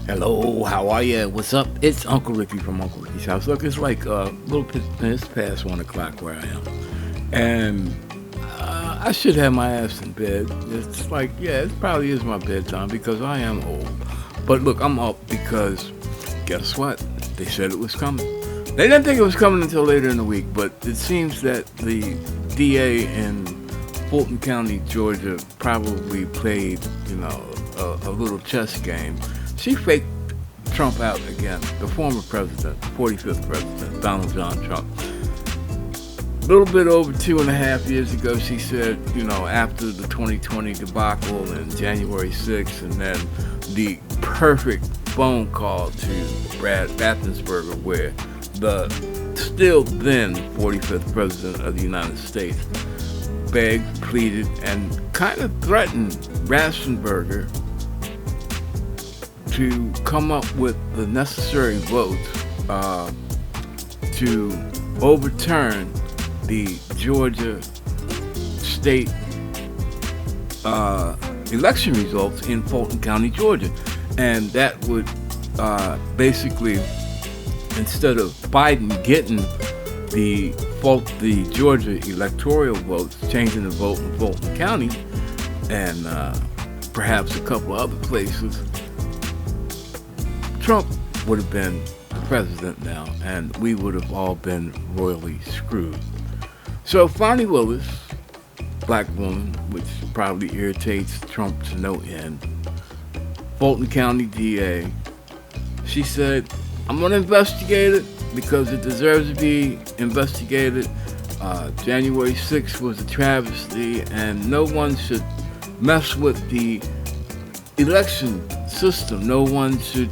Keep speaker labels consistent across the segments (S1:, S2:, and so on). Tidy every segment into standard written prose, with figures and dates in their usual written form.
S1: Hello, how are you? What's up? It's Uncle Ricky from Uncle Ricky's house. Look, it's like a little minutes past 1 o'clock where I am, and I should have my ass in bed. It's like, yeah, it probably is my bedtime because I am old. But look, I'm up because guess what? They said it was coming. They didn't think it was coming until later in the week, but it seems that the DA in Fulton County, Georgia, probably played, a little chess game. She faked Trump out again, the former president, 45th president, Donald John Trump. A little bit over 2.5 years ago, she said, after the 2020 debacle and January 6th, and then the perfect phone call to Brad Raffensperger, where the still then 45th president of the United States begged, pleaded, and kind of threatened Raffensperger to come up with the necessary votes to overturn the Georgia state election results in Fulton County, Georgia. And that would basically, instead of Biden getting the Georgia electoral votes, changing the vote in Fulton County and perhaps a couple of other places, Trump would have been the president now, and we would have all been royally screwed. So Fonnie Willis, black woman, which probably irritates Trump to no end, Fulton County DA, she said, I'm going to investigate it because it deserves to be investigated. January 6th was a travesty, and no one should mess with the election system. No one should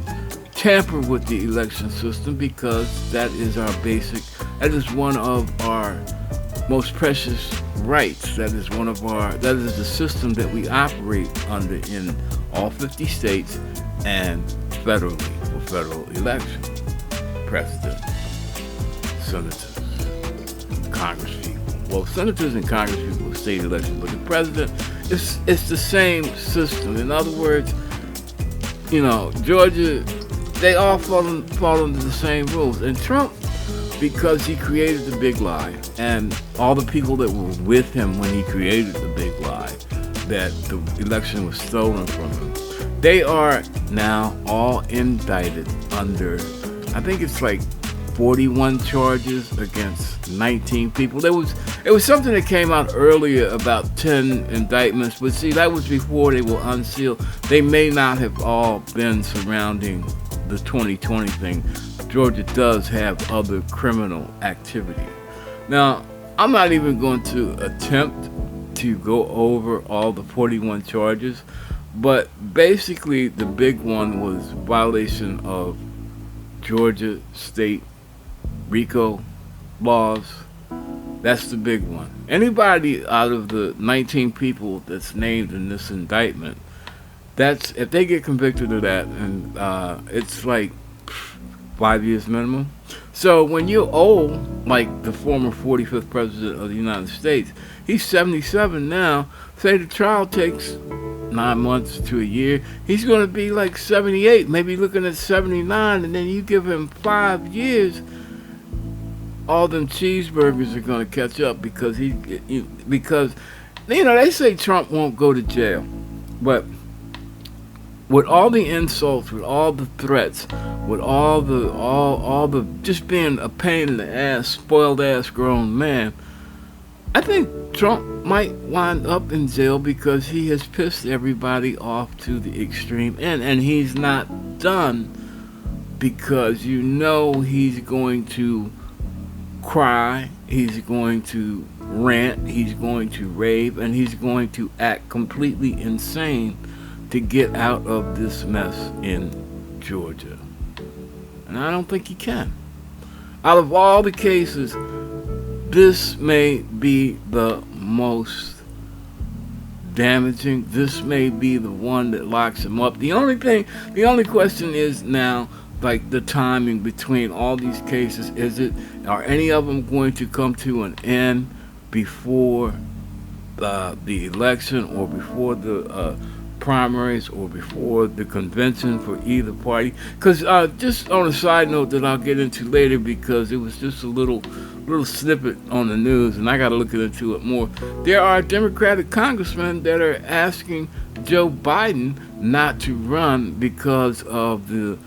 S1: tamper with the election system because that is one of our most precious rights. That is the system that we operate under in all 50 states and federally for federal elections. President, senators, congresspeople. Well, senators and congresspeople are state elections, but the president, it's the same system. In other words, Georgia, they all fall under the same rules. And Trump, because he created the big lie, and all the people that were with him when he created the big lie, that the election was stolen from him, they are now all indicted under, I think it's like 41 charges against 19 people. It was something that came out earlier about 10 indictments, but see, that was before they were unsealed. They may not have all been surrounding the 2020 thing. Georgia does have other criminal activity. Now, I'm not even going to attempt to go over all the 41 charges, but basically the big one was violation of Georgia state RICO laws. That's the big one. Anybody out of the 19 people that's named in this indictment, if they get convicted of that, and it's like 5 years minimum. So when you're old, like the former 45th president of the United States, he's 77 now. Say the trial takes 9 months to a year, he's going to be like 78, maybe looking at 79, and then you give him 5 years, all them cheeseburgers are going to catch up because they say Trump won't go to jail, but with all the insults, with all the threats, with all the just being a pain in the ass, spoiled ass grown man, I think Trump might wind up in jail because he has pissed everybody off to the extreme end, and he's not done because he's going to cry, he's going to rant, he's going to rave, and he's going to act completely insane to get out of this mess in Georgia. And I don't think he can. Out of all the cases, this may be the most damaging. This may be the one that locks him up. The only question is now, like the timing between all these cases. Are any of them going to come to an end before the election or before the primaries or before the convention for either party. Because just on a side note that I'll get into later, because it was just a little snippet on the news, and I got to look into it more. There are Democratic congressmen that are asking Joe Biden not to run because of the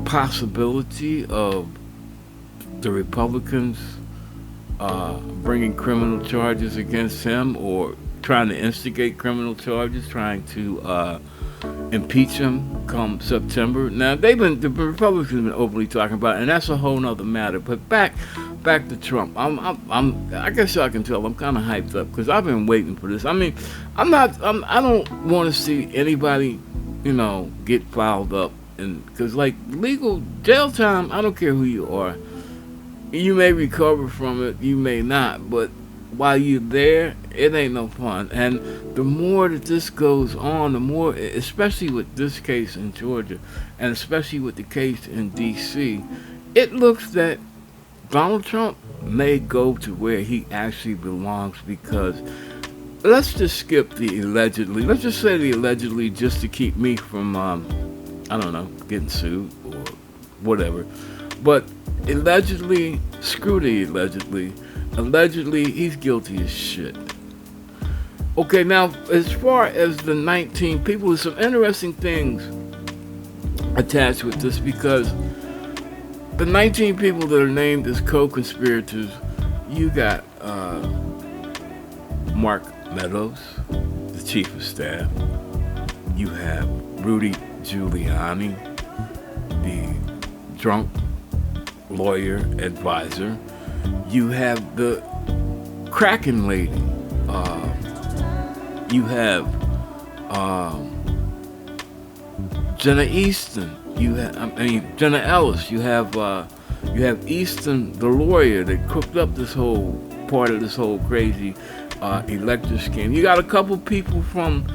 S1: possibility of the Republicans bringing criminal charges against him, or trying to instigate criminal charges, trying to impeach him come September. Now the Republicans have been openly talking about it, and that's a whole nother matter. But back to Trump. I guess y'all can tell I'm kind of hyped up because I've been waiting for this. I mean, I don't want to see anybody, get fouled up, and because like legal jail time, I don't care who you are. You may recover from it, you may not, but while you're there, it ain't no fun. And the more that this goes on, the more, especially with this case in Georgia, and especially with the case in D.C., it looks that Donald Trump may go to where he actually belongs, because let's just skip the allegedly. Let's just say the allegedly, just to keep me from, getting sued or whatever. But allegedly, screw the allegedly. Allegedly, he's guilty as shit. Okay, now, as far as the 19 people, there's some interesting things attached with this, because the 19 people that are named as co-conspirators, you got Mark Meadows, the chief of staff. You have Rudy Giuliani, the drunk lawyer advisor. You have the Kraken lady. You have Jenna Easton. Jenna Ellis. You have Easton, the lawyer that cooked up this whole part of this whole crazy elector scheme. You got a couple people from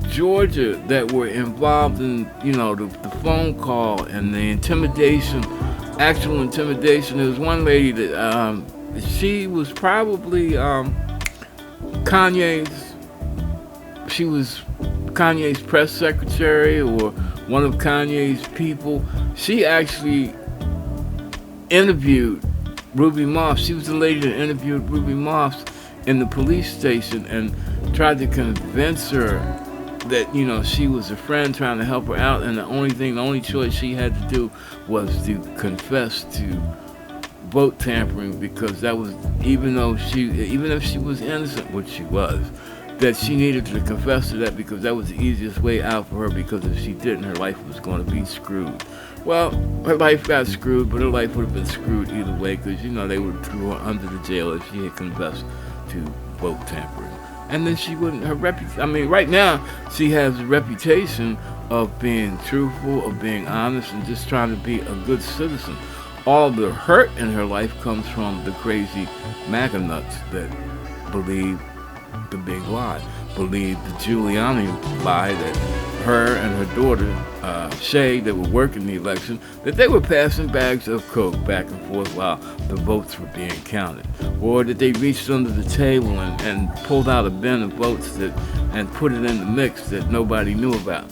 S1: Georgia that were involved in, the phone call and the intimidation, actual intimidation. There was one lady that she was probably Kanye's press secretary or one of Kanye's people. She actually interviewed Ruby Moss. She was the lady that interviewed Ruby Moss in the police station and tried to convince her that, she was a friend trying to help her out, and the only choice she had to do was to confess to vote tampering, because that was, even if she was innocent, which she was, that she needed to confess to that, because that was the easiest way out for her, because if she didn't, her life was going to be screwed. Well, her life got screwed, but her life would have been screwed either way, because, they would have threw her under the jail if she had confessed to vote tampering. And then she wouldn't, right now, she has a reputation of being truthful, of being honest, and just trying to be a good citizen. All the hurt in her life comes from the crazy MAGA nuts that believe the big lie, believe the Giuliani lie that her and her daughter, Shay, that were working the election, that they were passing bags of coke back and forth while the votes were being counted, or that they reached under the table and pulled out a bin of votes and put it in the mix that nobody knew about.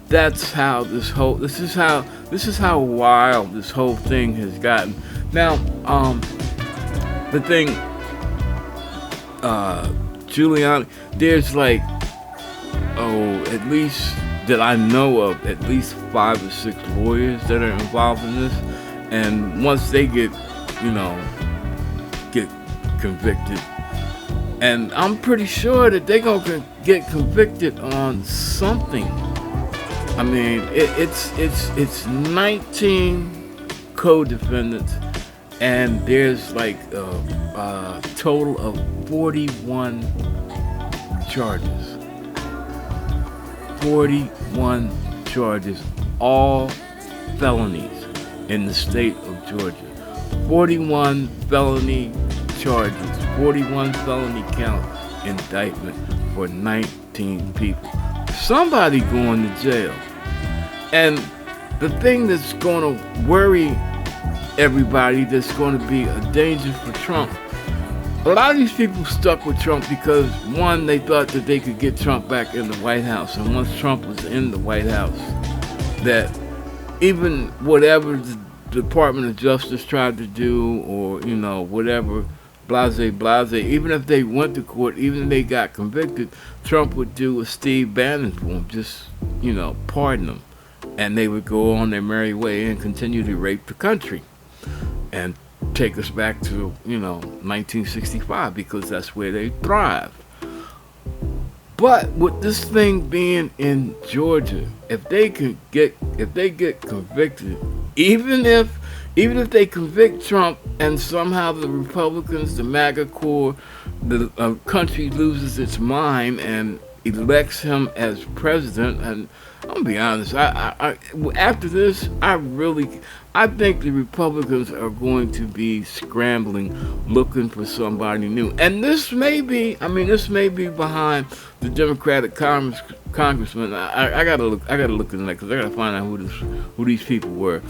S1: That's how this is how wild this whole thing has gotten. Now, the thing, Giuliani, there's at least that I know of, at least 5 or 6 lawyers that are involved in this, and once they get convicted, and I'm pretty sure that they're gonna get convicted on something. I mean, it's 19 co-defendants, and there's a total of 41 charges. 41 charges, all felonies in the state of Georgia. 41 felony charges, 41 felony count indictment for 19 people. Somebody going to jail. And the thing that's going to worry everybody, that's going to be a danger for Trump, A lot of these people stuck with Trump because, one, they thought that they could get Trump back in the White House. And once Trump was in the White House, that even whatever the Department of Justice tried to do, or, whatever, blase, even if they went to court, even if they got convicted, Trump would do a Steve Bannon for them, just, pardon them. And they would go on their merry way and continue to rape the country. And take us back to 1965, because that's where they thrive. But with this thing being in Georgia, if they get convicted, even if they convict Trump and somehow the Republicans, the MAGA core, the country loses its mind and elects him as president, and I'm gonna be honest, I after this, I think the Republicans are going to be scrambling, looking for somebody new. And this may be behind the Democratic congressman. I gotta look into that, because I gotta find out who these people were.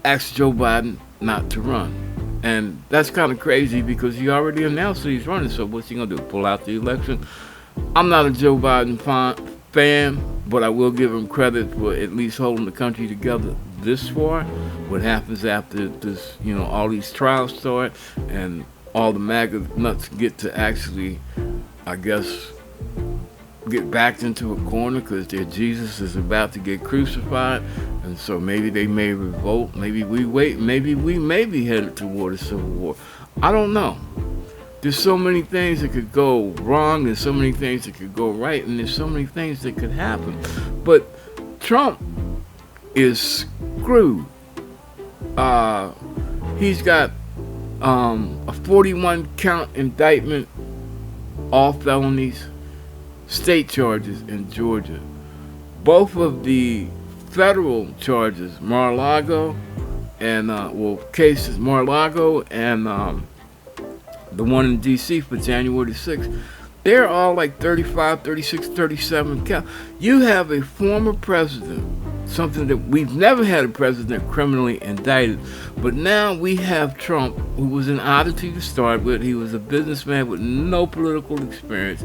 S1: Asked Joe Biden not to run. And that's kind of crazy, because he already announced that he's running, so what's he gonna do, pull out the election? I'm not a Joe Biden fan, but I will give him credit for at least holding the country together this far. What happens after this, all these trials start and all the MAGA nuts get to actually, I guess, get backed into a corner because their Jesus is about to get crucified, and so maybe they may revolt. Maybe we may be headed toward a civil war. I don't know. There's so many things that could go wrong, there's so many things that could go right, and there's so many things that could happen. But Trump is screwed. He's got a 41 count indictment, all felonies, state charges in Georgia. Both of the federal charges, Mar-a-Lago and cases Mar-a-Lago and the one in D.C. for January 6th, they're all like 35, 36, 37 count. You have a former president, something that we've never had a president criminally indicted, but now we have Trump, who was an oddity to start with. He was a businessman with no political experience,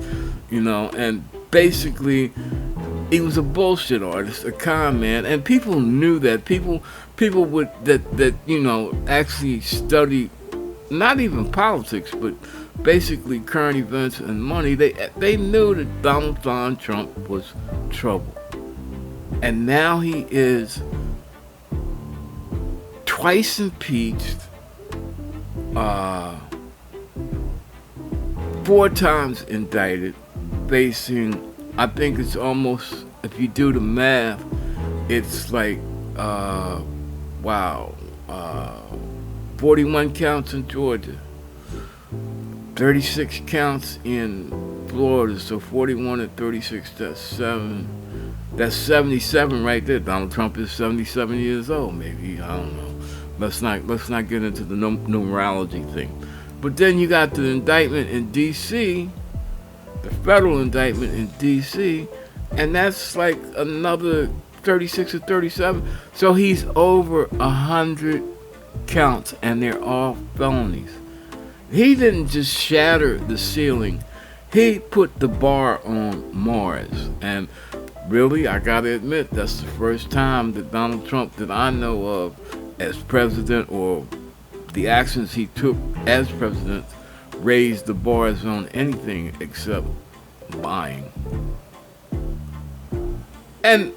S1: and basically he was a bullshit artist, a con man, and people knew that. People would that actually study not even politics, but basically current events and money. They knew that Donald John Trump was trouble. And now he is twice impeached, 4 times indicted, facing, I think it's almost, if you do the math, it's like, 41 counts in Georgia, 36 counts in Florida, so 41 and 36, that's 7. That's 77 right there. Donald Trump is 77 years old, maybe. I don't know. Let's not get into the numerology thing. But then you got the indictment in D.C., the federal indictment in D.C., and that's like another 36 or 37. So he's over 100 counts, and they're all felonies. He didn't just shatter the ceiling. He put the bar on Mars. And really, I gotta admit, that's the first time that Donald Trump that I know of as president, or the actions he took as president, raised the bars on anything except lying. And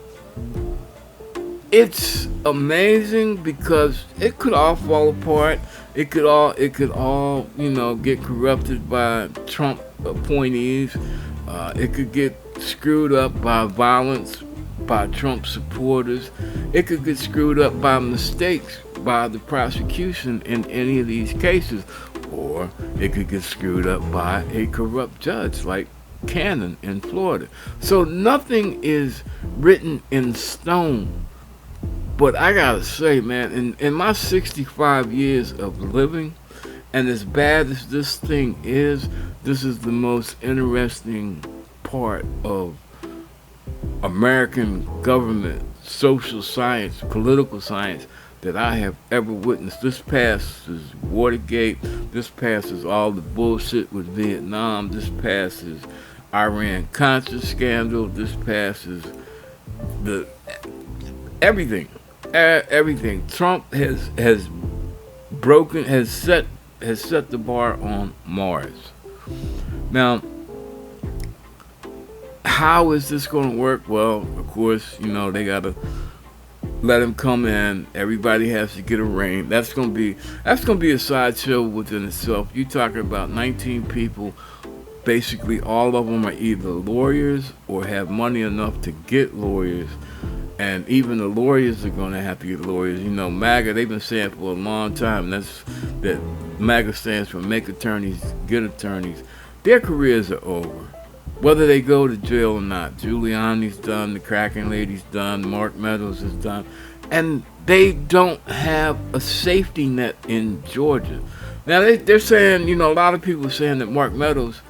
S1: it's amazing because it could all fall apart. It could all get corrupted by Trump appointees. It could get screwed up by violence by Trump supporters. It could get screwed up by mistakes by the prosecution in any of these cases, or it could get screwed up by a corrupt judge like Cannon in Florida. So nothing is written in stone. But I gotta say, man, in my 65 years of living, and as bad as this thing is, this is the most interesting part of American government, social science, political science that I have ever witnessed. This passes Watergate. This passes all the bullshit with Vietnam. This passes Iran-Contra scandal. This passes the everything. Everything. Trump has set the bar on Mars. Now, how is this going to work? Well, of course, they got to let him come in. Everybody has to get a ring. That's gonna be a sideshow within itself. You talking about 19 people. Basically, all of them are either lawyers or have money enough to get lawyers, and even the lawyers are gonna have to get lawyers. MAGA. They've been saying for a long time that MAGA stands for make attorneys, get attorneys. Their careers are over, whether they go to jail or not. Giuliani's done, the Kraken lady's done, Mark Meadows is done, and they don't have a safety net in Georgia. Now they're saying, a lot of people are saying that Mark Meadows,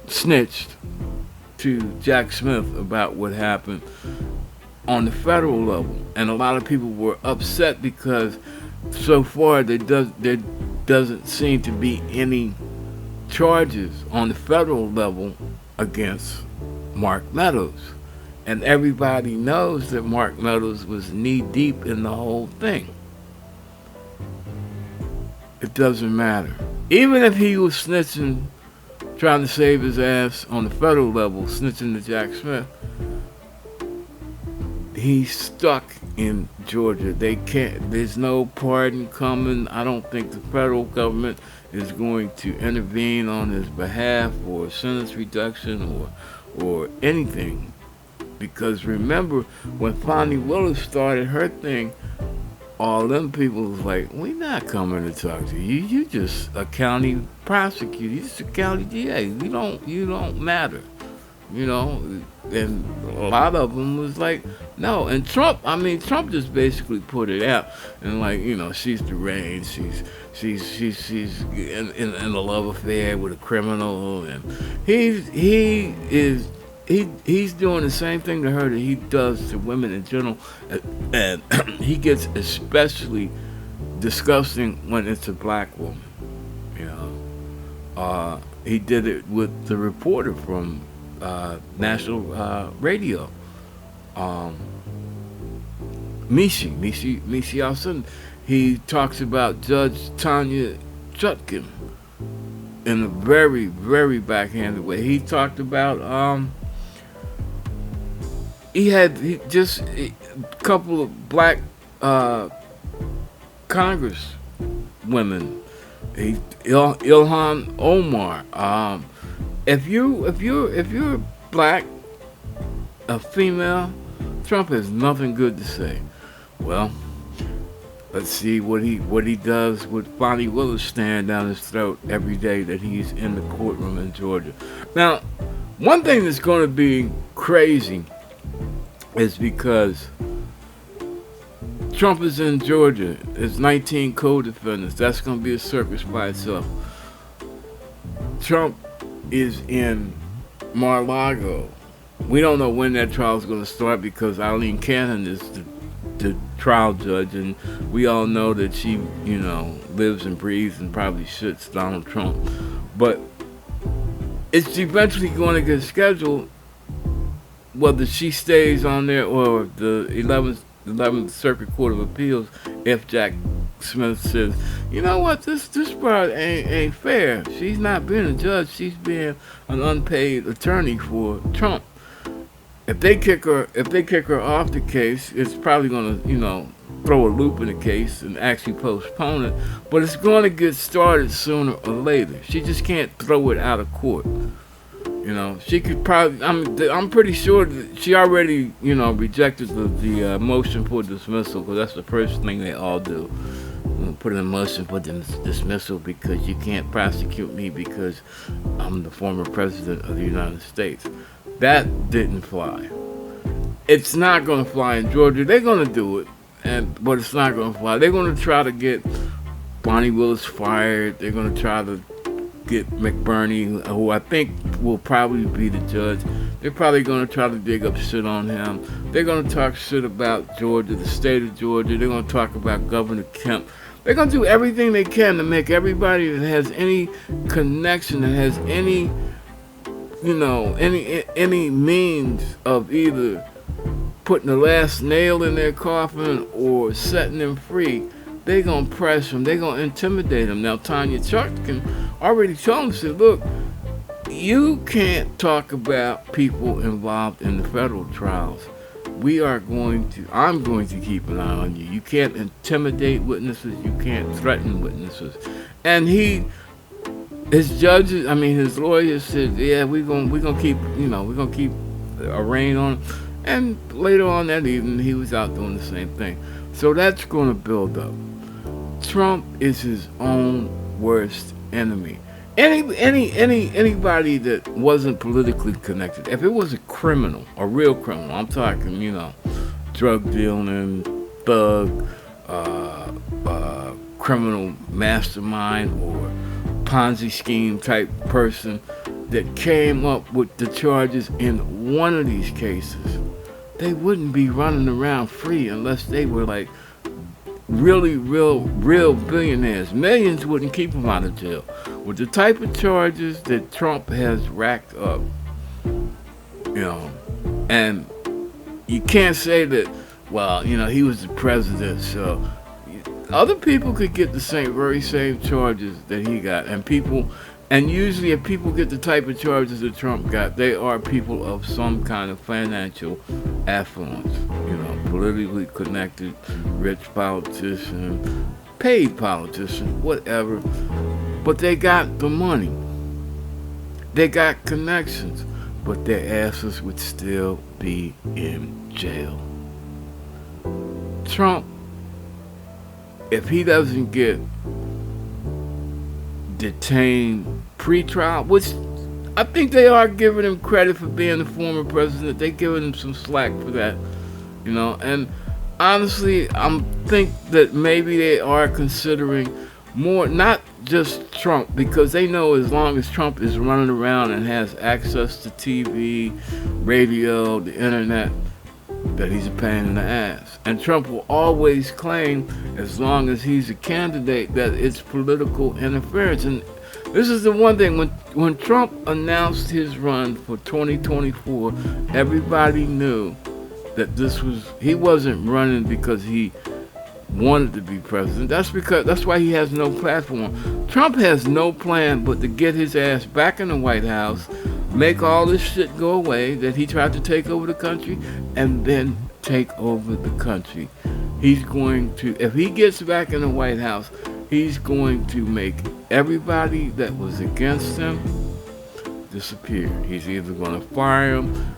S1: snitched to Jack Smith about what happened on the federal level, and a lot of people were upset because so far there doesn't seem to be any charges on the federal level against Mark Meadows, and everybody knows that Mark Meadows was knee deep in the whole thing. It doesn't matter. Even if he was snitching, trying to save his ass on the federal level, snitching to Jack Smith, he's stuck in Georgia. There's no pardon coming. I don't think the federal government is going to intervene on his behalf or sentence reduction or anything. Because remember, when Fonnie Willis started her thing, all them people was like, we're not coming to talk to you. You just a county prosecutor. You just a county DA. You don't matter. And a lot of them was like, no. And Trump just basically put it out and she's deranged. She's in a love affair with a criminal, and he's doing the same thing to her that he does to women in general, and he gets especially disgusting when it's a black woman. He did it with the reporter from national radio, Mishi Alson. He talks about Judge Tanya Chutkin in a very, very backhanded way. He talked about he just a couple of black Congress women. Ilhan Omar. If you're black, a female, Trump has nothing good to say. Well, let's see what he does with Fonnie Willis staring down his throat every day that he's in the courtroom in Georgia. Now, one thing that's going to be crazy is because Trump is in Georgia. There's 19 co-defendants. That's going to be a circus by itself. Trump is in Mar-a-Lago. We don't know when that trial is going to start because Eileen Cannon is the trial judge, and we all know that she, lives and breathes and probably shits Donald Trump. But it's eventually going to get scheduled, whether she stays on there or the 11th Circuit Court of Appeals, if Jack Smith says, you know what, this part ain't fair. She's not being a judge. She's being an unpaid attorney for Trump. If they kick her off the case, it's probably going to, throw a loop in the case and actually postpone it. But it's going to get started sooner or later. She just can't throw it out of court. She could probably. I'm pretty sure that she already, rejected the motion for dismissal, because that's the first thing they all do. Put in a motion for dismissal because you can't prosecute me because I'm the former president of the United States. That didn't fly. It's not going to fly in Georgia. They're going to do it, but it's not going to fly. They're going to try to get Fonnie Willis fired. They're going to try to get McBurney, who I think will probably be the judge. They're probably going to try to dig up shit on him. They're going to talk shit about Georgia, the state of Georgia. They're going to talk about Governor Kemp. They're going to do everything they can to make everybody that has any connection, that has any, any means of either putting the last nail in their coffin or setting them free, they're going to press them. They're going to intimidate them. Now, Tanya Chutkan already told them, said, look, you can't talk about people involved in the federal trials. I'm going to keep an eye on you. You can't intimidate witnesses. You can't threaten witnesses. And his lawyers said, yeah, we're gonna keep a rein on him. And later on that evening, he was out doing the same thing. So that's going to build up. Trump is his own worst enemy. Anybody that wasn't politically connected, if it was a criminal, a real criminal, I'm talking, drug dealing, thug, criminal mastermind, or Ponzi scheme type person that came up with the charges in one of these cases, they wouldn't be running around free unless they were like really real billionaires. Millions wouldn't keep them out of jail. With the type of charges that Trump has racked up, and you can't say that, well, he was the president, so other people could get the very same charges that he got, and usually if people get the type of charges that Trump got, they are people of some kind of financial affluence, politically connected, rich politician, paid politician, whatever. But they got the money. They got connections, but their asses would still be in jail. Trump, if he doesn't get detained pre-trial, which I think they are giving him credit for being the former president, they're giving him some slack for that, and honestly, I think that maybe they are considering more, not just Trump, because they know as long as Trump is running around and has access to TV, radio, the internet, that he's a pain in the ass. And Trump will always claim, as long as he's a candidate, that it's political interference. And this is the one thing, when Trump announced his run for 2024, everybody knew that he wasn't running because he wanted to be president. That's why he has no platform. Trump has no plan but to get his ass back in the White House, make all this shit go away that he tried to take over the country, and then take over the country. He's going to, if he gets back in the White House, he's going to make everybody that was against him disappear. He's either going to fire him,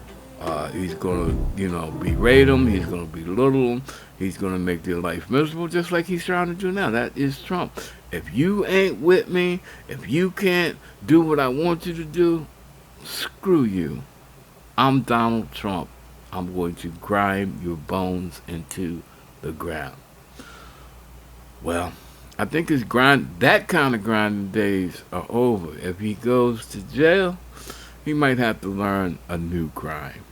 S1: he's going to, berate them, he's going to belittle them, he's going to make their life miserable, just like he's trying to do now. That is Trump. If you ain't with me, if you can't do what I want you to do, screw you. I'm Donald Trump. I'm going to grind your bones into the ground. Well, I think that kind of grinding days are over. If he goes to jail, he might have to learn a new crime.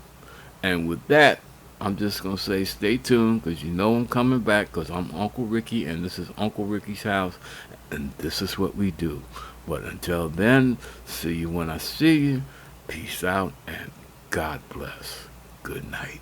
S1: And with that, I'm just going to say stay tuned, because I'm coming back, because I'm Uncle Ricky, and this is Uncle Ricky's house, and this is what we do. But until then, see you when I see you. Peace out, and God bless. Good night.